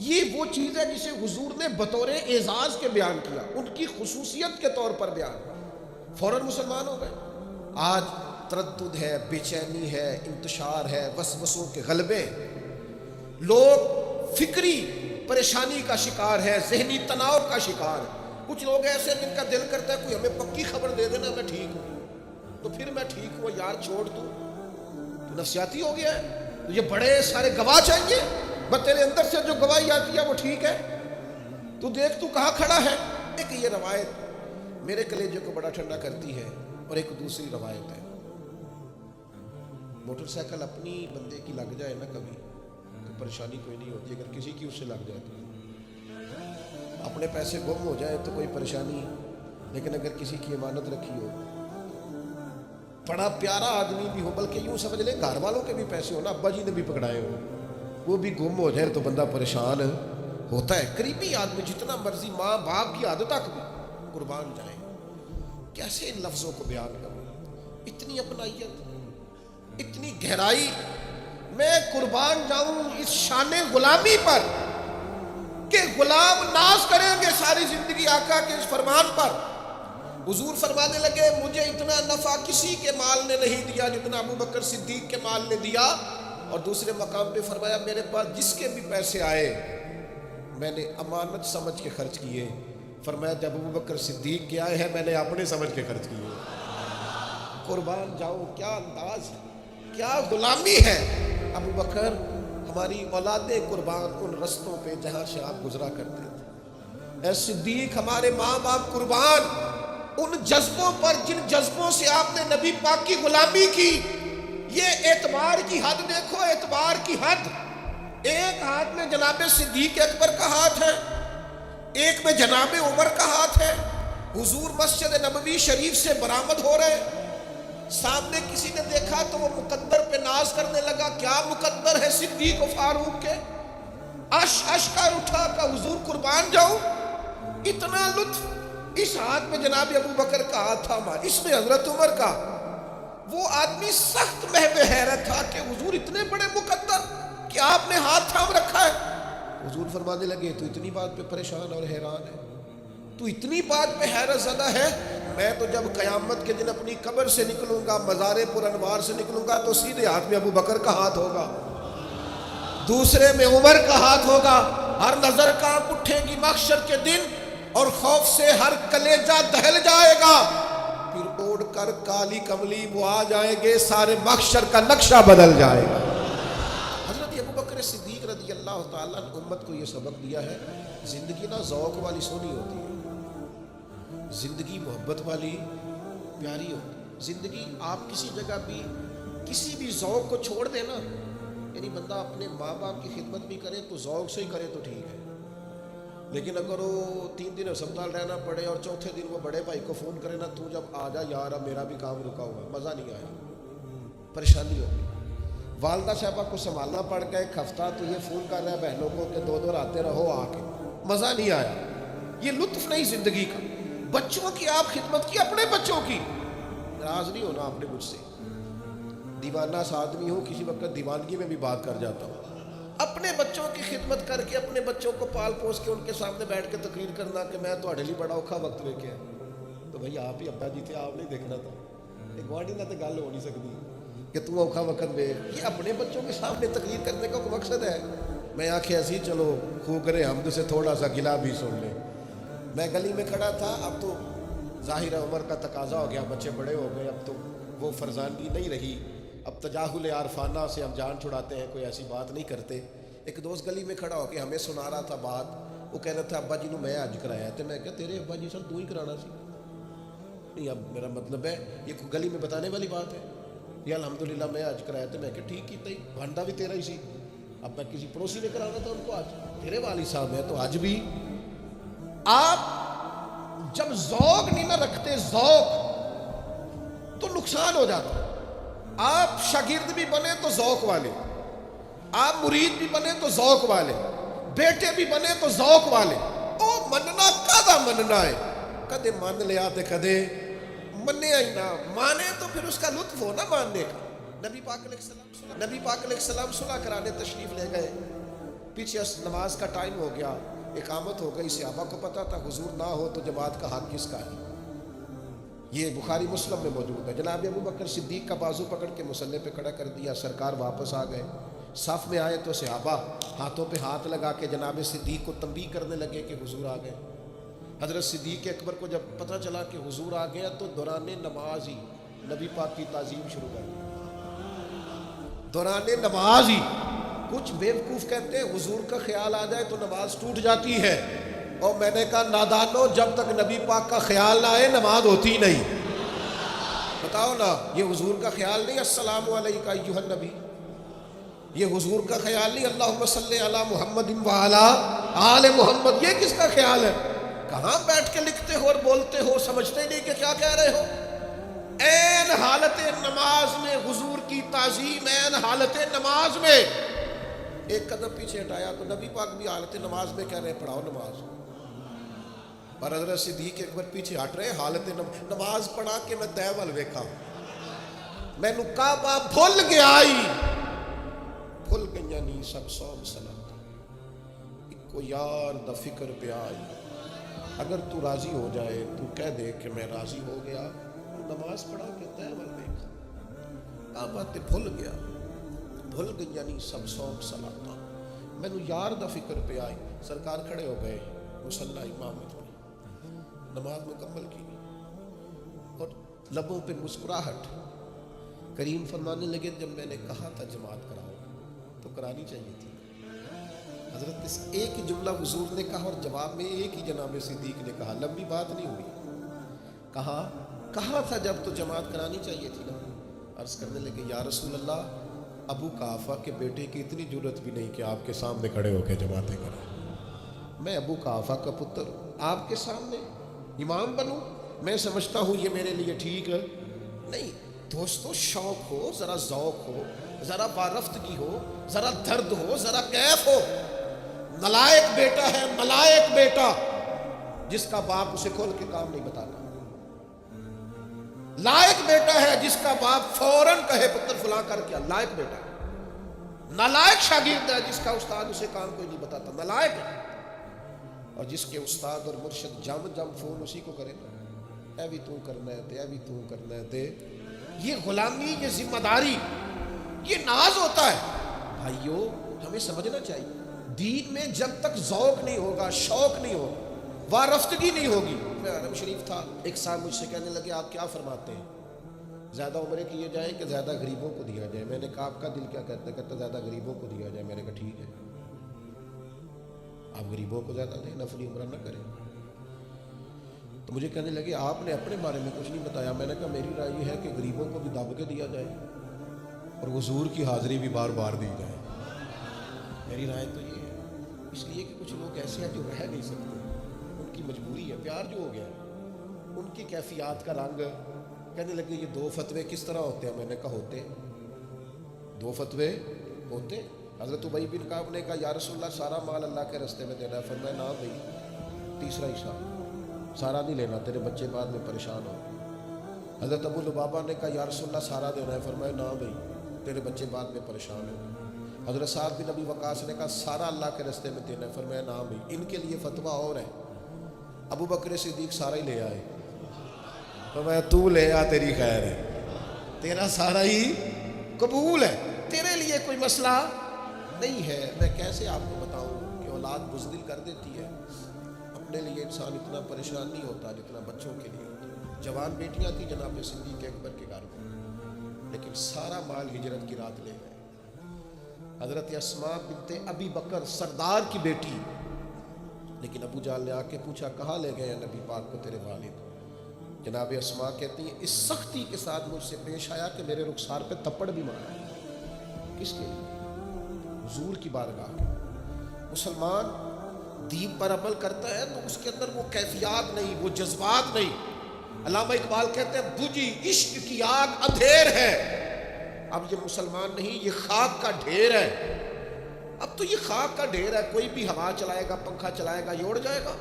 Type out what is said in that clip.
یہ وہ چیز ہے جسے حضور نے بطور اعزاز کے بیان کیا، ان کی خصوصیت کے طور پر بیان، فوراً مسلمان ہو گئے۔ آج تردد ہے، بے چینی ہے، انتشار ہے، وسوسوں کے غلبے، لوگ فکری پریشانی کا شکار ہے، ذہنی تناؤ کا شکار ہے۔ کچھ لوگ ایسے ہیں جن کا دل کرتا ہے کوئی ہمیں پکی خبر دے دینا میں ٹھیک ہوں، تو پھر میں ٹھیک ہوں یار چھوڑ تو نفسیاتی ہو گیا ہے، یہ بڑے سارے گواہ چاہیے، بس تیرے اندر سے جو گواہی آتی ہے وہ ٹھیک ہے، تو دیکھ تو کہاں کھڑا ہے۔ ایک یہ روایت میرے کلیجے کو بڑا ٹھنڈا کرتی ہے، اور ایک دوسری روایت ہے، موٹر سائیکل اپنی بندے کی لگ جائے نا کبھی تو پریشانی کوئی نہیں ہوتی، اگر کسی کی اس سے لگ جائے تو اپنے پیسے گم ہو جائے تو کوئی پریشانی، لیکن اگر کسی کی امانت رکھی ہو، بڑا پیارا آدمی بھی ہو، بلکہ یوں سمجھ لیں گھر والوں کے بھی پیسے ہو نا، ابا جی نے بھی پکڑائے ہو، وہ بھی گم ہو جائے تو بندہ پریشان ہوتا ہے۔ قریبی آدمی جتنا مرضی ماں باپ کی حد تک بھی قربان جائے، کیسے ان لفظوں کو بیان کروں، اتنی اپنائیت، اتنی گہرائی، میں قربان جاؤں اس شان غلامی پر کہ غلام ناز کریں گے ساری زندگی آقا کے اس فرمان پر۔ حضور فرمانے لگے مجھے اتنا نفع کسی کے مال نے نہیں دیا جتنا ابو بکر صدیق کے مال نے دیا، اور دوسرے مقام پہ فرمایا میرے پاس جس کے بھی پیسے آئے میں نے امانت سمجھ کے خرچ کیے، فرمایا جب ابو بکر صدیق کے آئے ہیں میں نے اپنے سمجھ کے خرچ کیے۔ قربان جاؤ، کیا انداز ہے، کیا غلامی ہے۔ ابو بکر ہماری اولاد قربان ان رستوں پہ جہاں سے آپ گزرا کرتے تھے، اے صدیق ہمارے ماں باپ قربان ان جذبوں پر جن جذبوں سے آپ نے نبی پاک کی غلامی کی۔ یہ اعتبار کی حد دیکھو، اعتبار کی حد، ایک ہاتھ میں جناب صدیق اکبر کا ہاتھ ہے، ایک میں جناب عمر کا ہاتھ ہے، حضور مسجد نبوی شریف سے برآمد ہو رہے، سامنے کسی نے دیکھا تو وہ مقدر پہ ناز کرنے لگا، کیا مقدر ہے صدیق و فاروق کے، اش کر اٹھا کہ حضور قربان جاؤں، اتنا لطف۔ اس ہاتھ میں جناب ابو بکر کا ہاتھ تھا، اس میں حضرت عمر کا۔ وہ آدمی سخت محو حیرت تھا کہ حضور اتنے بڑے مقدر کہ آپ نے ہاتھ تھام رکھا ہے۔ حضور فرمانے لگے تو اتنی بات پہ پریشان اور حیران ہے، تو اتنی بات پہ حیرت زدہ ہے، میں تو جب قیامت کے دن اپنی قبر سے نکلوں گا، مزار پر انوار سے نکلوں گا تو سیدھے ہاتھ میں ابو بکر کا ہاتھ ہوگا، دوسرے میں عمر کا ہاتھ ہوگا، ہر نظر کانپ اٹھے گی محشر کے دن، اور خوف سے ہر کلیجہ دہل جائے گا، پھر اوڑھ کر کالی کملی وہ آ جائیں گے، سارے محشر کا نقشہ بدل جائے گا۔ حضرت ابو بکر صدیق رضی اللہ تعالیٰ عنہ امت کو یہ سبق دیا ہے، زندگی نہ ذوق والی سونی ہوتی ہے، زندگی محبت والی پیاری ہوتی ہے۔ زندگی آپ کسی جگہ بھی کسی بھی ذوق کو چھوڑ دیں نا، یعنی بندہ اپنے ماں باپ کی خدمت بھی کرے تو ذوق سے ہی کرے تو ٹھیک ہے، لیکن اگر وہ 3 دن ہسپتال رہنا پڑے اور چوتھے دن وہ بڑے بھائی کو فون کرے نا تو جب آ جا یار اب میرا بھی کام رکا ہوا، مزہ نہیں آیا، پریشانی ہوگی۔ والدہ صاحبہ کو سنبھالنا پڑ گیا ایک ہفتہ تو یہ فون کر رہا ہے بہنوں کو کہ 2 آتے رہو آ کے، مزہ نہیں آیا، یہ لطف نہیں زندگی کا۔ بچوں کی آپ خدمت کی، اپنے بچوں کی، ناراض نہیں ہونا آپ نے مجھ سے، دیوانہ سا آدمی ہوں، کسی وقت دیوانگی میں بھی بات کر جاتا ہوں، اپنے بچوں کی خدمت کر کے اپنے بچوں کو پال پوس کے ان کے سامنے بیٹھ کے تقریر کرنا کہ میں تو لیے بڑا اوکھا وقت لے کے آیا، تو بھائی آپ ہی ابا جی تھے، آپ نہیں دیکھنا تھا، ایک گواڑی نہ تو گل ہو نہیں سکتی کہ تم اوکھا وقت دے۔ یہ اپنے بچوں کے سامنے تقریر کرنے کا کوئی مقصد ہے؟ میں آنکھیں ایسی چلو خو کرے حمد سے تھوڑا سا گلا بھی سن لیں۔ میں گلی میں کھڑا تھا، اب تو ظاہر عمر کا تقاضا ہو گیا، بچے بڑے ہو گئے، اب تو وہ فرزاندگی نہیں رہی، اب تجاہل عارفانہ سے ہم جان چھڑاتے ہیں، کوئی ایسی بات نہیں کرتے۔ ایک دوست گلی میں کھڑا ہو کے ہمیں سنا رہا تھا بات، وہ کہہ رہا تھا ابا جی نو میں حج کرایا، تو میں کہا تیرے ابا جی سر تو ہی کرانا سی، نہیں اب میرا مطلب ہے یہ گلی میں بتانے والی بات ہے، یہ الحمدللہ میں حج کرایا، تو میں کہا ٹھیک کیتا ہی، بھانڈا بھی تیرا ہی سی، اب میں کسی پڑوسی نے کرانا تھا ان کو حج، تیرے والد صاحب ہے تو حج بھی۔ آپ جب ذوق نہیں نہ رکھتے، ذوق تو نقصان ہو جاتا ہے۔ آپ شاگرد بھی بنے تو ذوق والے، آپ مرید بھی بنے تو ذوق والے، بیٹے بھی بنے تو ذوق والے۔ او مننا کدا مننا ہے، کدے مان لیا تے کدے منیا ہی نہ، مانے تو پھر اس کا لطف ہو نا ماننے کا۔ نبی پاک علیہ السلام صلح کرانے تشریف لے گئے، پیچھے نماز کا ٹائم ہو گیا، اقامت ہو گئی، صحابہ کو پتا تھا حضور نہ ہو تو جماعت کا حق کس کا ہے؟ یہ بخاری مسلم میں موجود ہے۔ جناب ابو بکر صدیق کا بازو پکڑ کے مصلی پہ کھڑا کر دیا، سرکار واپس آ گئے، صف میں آئے تو صحابہ ہاتھوں پہ ہاتھ لگا کے جناب صدیق کو تنبیہ کرنے لگے کہ حضور آ گئے۔ حضرت صدیق اکبر کو جب پتہ چلا کہ حضور آ گیا تو دوران نماز ہی نبی پاک کی تعظیم شروع کر دی۔ دوران نماز ہی کچھ بیوقوف کہتے ہیں حضور کا خیال آ جائے تو نماز ٹوٹ جاتی ہے، اور میں نے کہا نادانو، جب تک نبی پاک کا خیال نہ آئے نماز ہوتی نہیں۔ بتاؤ نا، یہ حضور کا خیال نہیں السلام علیکہ ایھا النبی، یہ حضور کا خیال نہیں اللہم صلی علی محمد وعلی آل محمد، یہ کس کا خیال ہے؟ کہاں بیٹھ کے لکھتے ہو اور بولتے ہو، سمجھتے نہیں کہ کیا کہہ رہے ہو؟ عین حالت نماز میں حضور کی تعظیم، عین حالت نماز میں ایک قدم پیچھے ہٹایا تو نبی پاک بھی حالت نماز میں کہہ رہے پڑھاؤ نماز، اور حضرت صدیق اکبر پیچھے ہٹ رہے حالت نماز پڑھا کے میں دیول ویکھا، میں نو کعبہ بھول گیا بھول گئی نہیں سب سوم سلام کو یار دا فکر پہ آئی، اگر تو راضی ہو جائے تو کہہ دے کہ میں راضی ہو گیا، نماز پڑھا کے دیول ویکھا، کعبہ تے بھول گیا بھول گئی نہیں سب سوم سلام، میں نو یار دا فکر پہ آئی۔ سرکار کھڑے ہو گئے، مصلی امامت ہوئی، نماز مکمل کی اور لبوں پہ مسکراہٹ۔ کریم فرمانے لگے جب میں نے کہا تھا جماعت کراؤ تو کرانی چاہیے تھی۔ حضرت اس ایک ہی جملہ حضور نے کہا اور جواب میں ایک ہی جناب صدیق نے کہا، لمبی بات نہیں ہوئی، کہا تھا جب تو جماعت کرانی چاہیے تھی نا۔ عرض کرنے لگے یا رسول اللہ، ابو قحافہ کے بیٹے کی اتنی جرت بھی نہیں کہ آپ کے سامنے کھڑے ہو کے جماعتیں کریں، میں ابو قحافہ کا پتر آپ کے سامنے امام بنوں؟ میں سمجھتا ہوں یہ میرے لیے ٹھیک ہے نہیں۔ دوستو، شوق ہو، ذرا ذوق ہو، ذرا بارفتگی ہو، ذرا درد ہو، ذرا کیف ہو۔ نلائق بیٹا ہے، ملائک بیٹا، جس کا باپ اسے کھول کے کام نہیں بتاتا۔ لائق بیٹا ہے جس کا باپ فوراً کہے پتر فلاں کر کیا، لائق بیٹا ہے۔ نالائق شاگرد ہے جس کا استاد اسے کام کوئی نہیں بتاتا، نالائق ہے۔ اور جس کے استاد اور مرشد جم فون اسی کو کرے نا، اے بھی تو کرنا ہے تے، اے بھی تو کرنا ہے تے۔ یہ غلامی، یہ ذمہ داری، یہ ناز ہوتا ہے۔ بھائیو، ہمیں سمجھنا چاہیے دین میں جب تک ذوق نہیں ہوگا، شوق نہیں ہوگا، وارفتگی نہیں ہوگی۔ میں حرم شریف تھا، ایک صاحب مجھ سے کہنے لگے آپ کیا فرماتے ہیں؟ زیادہ عمرے کیے جائیں کہ زیادہ غریبوں کو دیا جائے؟ میں نے کہا آپ کا دل کیا کہتا ہے؟ کہتا زیادہ غریبوں کو دیا جائے۔ میں نے کہا ٹھیک ہے، آپ غریبوں کو زیادہ دیں، نفلی عمرہ نہ کریں۔ تو مجھے کہنے لگے آپ نے اپنے بارے میں کچھ نہیں بتایا۔ میں نے کہا میری رائے یہ ہے کہ غریبوں کو بھی دب کے دیا جائے اور حضور کی حاضری بھی بار بار دی جائے۔ میری رائے تو یہ ہے، اس لیے کہ کچھ لوگ ایسے ہیں جو رہ نہیں سکتے، ان کی مجبوری ہے، پیار جو ہو گیا ان کی کیفیات کا رنگ۔ کہنے لگے یہ دو فتوے کس طرح ہوتے ہیں؟ میں نے کہا ہوتے دو فتوے ہوتے۔ حضرت ابی بن کعب نے کہا یا رسول اللہ سارا مال اللہ کے راستے میں دینا ہے؟ فرمایا نہ بھائی، تیسرا حصہ سارا نہیں لینا، تیرے بچے بعد میں پریشان ہو۔ حضرت ابو لبابہ نے کہا یا رسول اللہ سارا دینا ہے؟ فرمایا نہ بھائی، تیرے بچے بعد میں پریشان ہو۔ حضرت سعد بن ابی وقاص نے کہا سارا اللہ کے راستے میں دینا ہے؟ فرمایا نہ بھائی، ان کے لیے فتویٰ اور ہے۔ ابو بکر صدیق سارا ہی لے آئے، فرمایا تو لے آ، تیری خیر ہے، تیرا سارا ہی قبول ہے، تیرے لیے کوئی مسئلہ نہیں ہے۔ میں کیسے آپ کو بتاؤں کہ اولاد بزدل کر دیتی ہے، اپنے لیے انسان اتنا پریشان نہیں ہوتا جتنا بچوں کے لیے ہوتا ہے۔ جوان بیٹیاں تھیں جناب صدیق اکبر کے گھر میں، لیکن سارا مال ہجرت کی رات لے گئے۔ حضرت اسماء بنت ابی بکر سردار کی بیٹی، لیکن ابو جہل نے آ کے پوچھا کہاں لے گئے ہیں نبی پاک کو تیرے والد؟ جناب اسماء کہتی ہیں اس سختی کے ساتھ مجھ سے پیش آیا کہ میرے رخسار پہ تپڑ بھی مارا۔ کس کے لیے؟ حضور کی بارگاہ کے۔ مسلمان دین پر عمل کرتا ہے تو اس کے اندر وہ کیفیات نہیں، وہ جذبات نہیں۔ علامہ اقبال کہتے ہیں بجھی عشق کی آگ اندھیر ہے، اب یہ مسلمان نہیں، یہ خاک کا ڈھیر ہے۔ اب تو یہ خاک کا ڈھیر ہے، کوئی بھی ہوا چلائے گا، پنکھا چلائے گا، یہ اڑ جائے گا۔